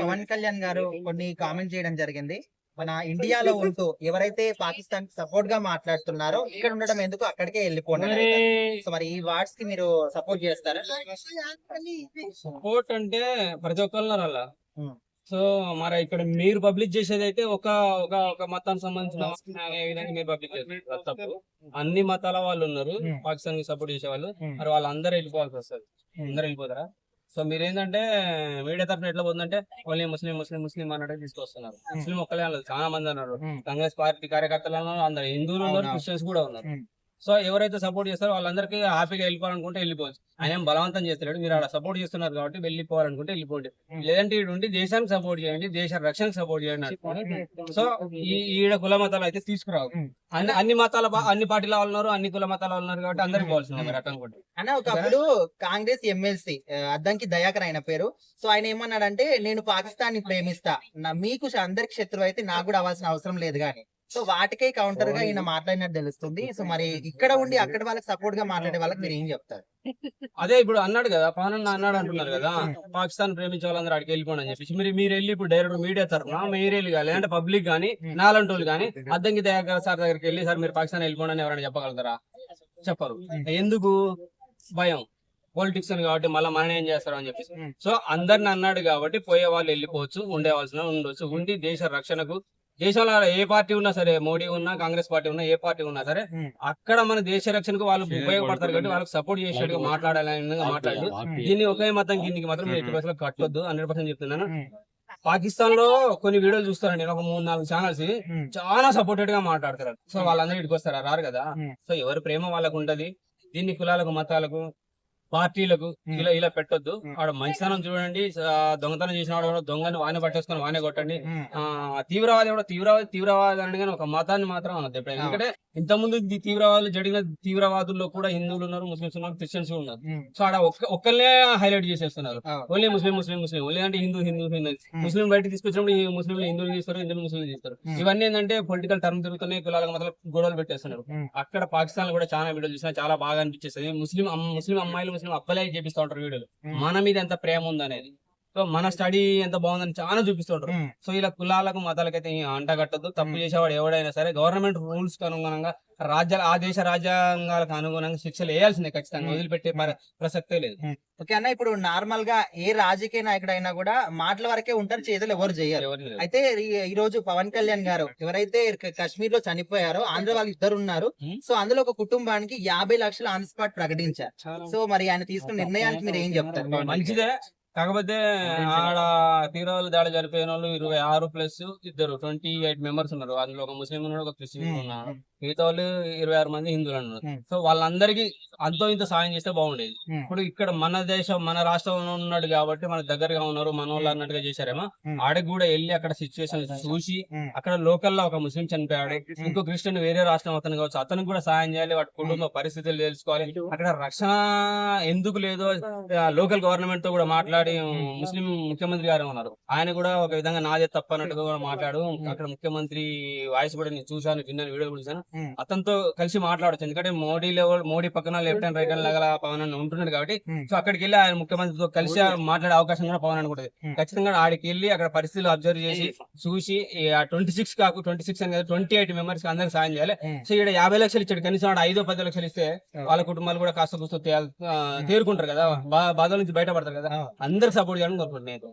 పవన్ కళ్యాణ్ గారు కొన్ని కామెంట్ చేయడం జరిగింది. మన ఇండియాలో ఉంటూ ఎవరైతే పాకిస్తాన్ సపోర్ట్ గా మాట్లాడుతున్నారో ఇక్కడ ఉండడం ఎందుకు అక్కడికే వెళ్ళిపోండి అని అంటారు. సో మరి ఈ వర్డ్స్ కి మీరు సపోర్ట్ చేస్తారా? సపోర్ట్ అంటే ప్రతి ఒక్కరు అలా. ఉమ్, సో మరి ఇక్కడ మీరు పబ్లిక్ చేసేది అయితే ఒక ఒక ఒక మతానికి సంబంధించిన అనే విధంగా మీరు పబ్లిక్ చేస్తారు. అది తప్పు. అన్ని మతాల వాళ్ళు ఉన్నారు పాకిస్తాన్ కి సపోర్ట్ చేసే వాళ్ళు. మరి వాళ్ళందరూ వెళ్ళిపోవాల్సి వస్తుంది. అందరూ వెళ్ళిపోతారా? సో మీరేంటంటే మీడియా తరఫున ఎట్లా పోతుందంటే ఓన్లీ ముస్లిం ముస్లిం ముస్లిం అన్నట్టు తీసుకొస్తున్నారు. ముస్లిం ఒక్కలే అన్నారు, చాలా మంది అన్నారు. కాంగ్రెస్ పార్టీ కార్యకర్తలు అన్నారు, అందరు హిందువులు ఉన్నారు, క్రిస్టియన్స్ కూడా ఉన్నారు. సో ఎవరైతే సపోర్ట్ చేస్తారో వాళ్ళందరికీ హ్యాపీగా వెళ్ళిపోవాలనుకుంటే వెళ్ళిపోవచ్చు. ఆయన ఏం బలవంతం చేస్తున్నాడు. మీరు అలా సపోర్ట్ చేస్తున్నారు కాబట్టి వెళ్ళిపోవాలనుకుంటే వెళ్ళిపోండి. లేదంటే ఈడు ఉండి దేశానికి సపోర్ట్ చేయండి, దేశ రక్షణకు సపోర్ట్ చేయండి అంటున్నారు. సో ఈడ కుల మతాలు అయితే తీసుకురావు. అన్ని మతాల అన్ని పార్టీల వాళ్ళు ఉన్నారు, అన్ని కుల మతాల వాళ్ళు ఉన్నారు కాబట్టి అందరికి పోవాల్సింది మీరు అట్లా అనుకుంటే. అన్న ఒకప్పుడు కాంగ్రెస్ ఎమ్మెల్సీ అద్దంకి దయాకర్ ఆయన పేరు. సో ఆయన ఏమన్నాడంటే నేను పాకిస్తాన్ ని ప్రేమిస్తా, మీకు అందరికి శత్రువు అయితే నాకు కూడా అవ్వాల్సిన అవసరం లేదు కానీ. సో వాటికే కౌంటర్ గా ఈయన మాట్లాడినట్టు తెలుస్తుంది. సో మరి ఇక్కడ ఉండి అక్కడ వాళ్ళకి సపోర్ట్ గా మాట్లాడే వాళ్ళకి మీరు ఏం చెప్తారు? అదే ఇప్పుడు అన్నాడు కదా, పవన్ అన్న అన్నాడు అంటున్నారు కదా, పాకిస్తాన్ ప్రేమించే వాళ్ళందరూ అడిగి వెళ్ళిపోండి అని చెప్పేసి. మీరు వెళ్ళి ఇప్పుడు డైరెక్ట్ మీడియా తరఫున మీరు వెళ్ళి కానీ లేదంటే పబ్లిక్ కానీ నాలంటోళ్ళు కానీ అద్దంకి దయాకర్ సార్ దగ్గరికి వెళ్ళి సార్ మీరు పాకిస్తాన్ వెళ్ళిపోండి అని ఎవరైనా చెప్పగలుగుతారా? చెప్పరు. ఎందుకు? భయం. పొలిటిక్స్ కాబట్టి మళ్ళీ మనం ఏం చేస్తారు అని చెప్పేసి. సో అందరిని అన్నాడు కాబట్టి పోయే వాళ్ళు వెళ్ళిపోవచ్చు, ఉండేవాల్సిన ఉండొచ్చు. ఉండి దేశ రక్షణకు, దేశంలో ఏ పార్టీ ఉన్నా సరే, మోడీ ఉన్నా కాంగ్రెస్ పార్టీ ఉన్నా ఏ పార్టీ ఉన్నా సరే, అక్కడ మన దేశ రక్షణకు వాళ్ళు ఉపయోగపడతారు కాబట్టి వాళ్ళకి సపోర్ట్ చేసేట్టుగా మాట్లాడాలని మాట్లాడు. దీన్ని ఒకే మతం కిందికి మాత్రం 80% కట్టొద్దు. 100% చెప్తున్నాను. పాకిస్తాన్ లో కొన్ని వీడియోలు చూస్తాను నేను, ఒక 3-4 ఛానల్స్ చాలా సపోర్టెడ్ గా మాట్లాడతారు. సో వాళ్ళందరూ ఇటుకు వస్తారా? రారు కదా. సో ఎవరి ప్రేమ వాళ్ళకు ఉంటది. దీన్ని కులాలకు మతాలకు పార్టీలకు ఇలా పెట్టొద్దు. ఆడ మంచితనం చూడండి. దొంగతనం చేసిన వాడు దొంగని వానే పట్టేసుకొని వానే కొట్టండి. తీవ్రవాది కూడా తీవ్రవాది అని కానీ ఒక మతాన్ని మాత్రం అనద్దు ఎప్పుడైనా. ఎందుకంటే ఇంతకుముందు తీవ్రవాదులు జరిగిన తీవ్రవాదుల్లో కూడా హిందువులు ఉన్నారు, ముస్లింస్ ఉన్నారు, క్రిస్టియన్స్ ఉన్నారు. సో ఆడ ఒక్కళ్ళే హైలైట్ చేసేస్తున్నారు. ఓన్లీ ముస్లిం ముస్లిం ముస్లిం ఓన్లీ అంటే హిందూ హిందూ హిందూ. ముస్లిం బయటకు తీసుకొచ్చినప్పుడు ఈ ముస్లింలు హిందువులు తీస్తారు, హిందువులు ముస్లింలు తీస్తారు. ఇవన్నీ ఏంటంటే పొలిటికల్ టర్మ్ తిరుగుతున్నాయి, కులాలకు మాత్రం గొడవలు పెట్టేస్తున్నారు. అక్కడ పాకిస్తాన్ లో కూడా చాలా వీడియోలు చూసినా చాలా బాగా అనిపించేస్తుంది. ముస్లిం అమ్మాయిలు ముస్లిం అబ్బాయిలు చేపిస్తూ ఉంటారు వీడియోలు. మన మీద ఎంత ప్రేమ ఉందనేది, సో మన స్టడీ ఎంత బాగుందని చాలా చూపిస్తుంటారు. సో ఇలా కులాలకు మతాలకైతే అంటగట్టద్దు. తప్పు చేసేవాడు ఎవడైనా సరే గవర్నమెంట్ రూల్స్ కి అనుగుణంగా ఆ దేశ రాజ్యాంగాలకు అనుగుణంగా శిక్షలు వేయాల్సిందే ఖచ్చితంగా. వదిలిపెట్టే ప్రసక్తే లేదు. ఓకే అన్న, ఇప్పుడు నార్మల్ గా ఏ రాజకీయ నాయకుడైనా కూడా మాటల వరకే ఉంటారు, చేతులు ఎవరు చేయరు. అయితే ఈ రోజు పవన్ కళ్యాణ్ గారు ఎవరైతే కాశ్మీర్ లో చనిపోయారో ఆంధ్ర వాళ్ళు 2 ఉన్నారు. సో అందులో ఒక కుటుంబానికి 50 లక్షలు ఆన్ స్పాట్ ప్రకటించారు. సో మరి ఆయన తీసుకున్న నిర్ణయానికి మీరు ఏం చెప్తారు? మంచిదే. కాకపోతే ఆడ తీవ్రవాదులు దాడి జరిపోయిన వాళ్ళు 26+2 28 మెంబర్స్ ఉన్నారు. అందులో ఒక ముస్లిం ఉన్నాడు, ఒక క్రిస్టియన్ ఉన్నాడు. మిగతా వాళ్ళు 26 మంది హిందువులు అన్నారు. సో వాళ్ళందరికీ అంతో ఇంత సాయం చేస్తే బాగుండేది. ఇప్పుడు ఇక్కడ మన దేశం మన రాష్ట్రంలో ఉన్నాడు కాబట్టి మన దగ్గరగా ఉన్నారు, మన వాళ్ళు అన్నట్టుగా చేశారేమో. ఆడకి కూడా వెళ్ళి అక్కడ సిచ్యువేషన్ చూసి అక్కడ లోకల్ లో ఒక ముస్లిం చనిపోయాడు, ఇంకో క్రిస్టియన్ వేరే రాష్ట్రం అతను కావచ్చు, అతనికి కూడా సాయం చేయాలి. వాటి కుటుంబ పరిస్థితులు తెలుసుకోవాలి. అక్కడ రక్షణ ఎందుకు లేదో లోకల్ గవర్నమెంట్ తో కూడా మాట్లాడి, ముస్లిం ముఖ్యమంత్రి గారు ఉన్నారు, ఆయన కూడా ఒక విధంగా నాదే తప్ప అన్నట్టుగా కూడా మాట్లాడు. అక్కడ ముఖ్యమంత్రి వాయిస్ కూడా నేను చూసాను, విన్నాను, వీడియో కూడా చూసాను. అతనితో కలిసి మాట్లాడచ్చు. ఎందుకంటే మోడీ పక్కన లెఫ్ట్ హ్యాండ్ రైట్ హ్యాండ్ లాగా పవన్ అన్న ఉంటున్నాడు కాబట్టి. సో అక్కడికి వెళ్ళి ఆయన ముఖ్యమంత్రితో కలిసి మాట్లాడే అవకాశం కూడా పవన్ అనుకుంటుంది. ఖచ్చితంగా ఆడికి వెళ్ళి అక్కడ పరిస్థితులు అబ్జర్వ్ చేసి చూసి 26 అని కదా 28 మెంబర్స్ కి అందరికి సాయం చేయాలి. సో ఇక్కడ 50 లక్షలు ఇచ్చాడు, కనీసం 5-10 లక్షలు ఇస్తే వాళ్ళ కుటుంబాలు కూడా కాస్త కూస్తూ తేరుకుంటారు కదా, బాధల నుంచి బయటపడతారు కదా. అందరికి సపోర్ట్ చేయాలని కోరుకుంటున్నాను.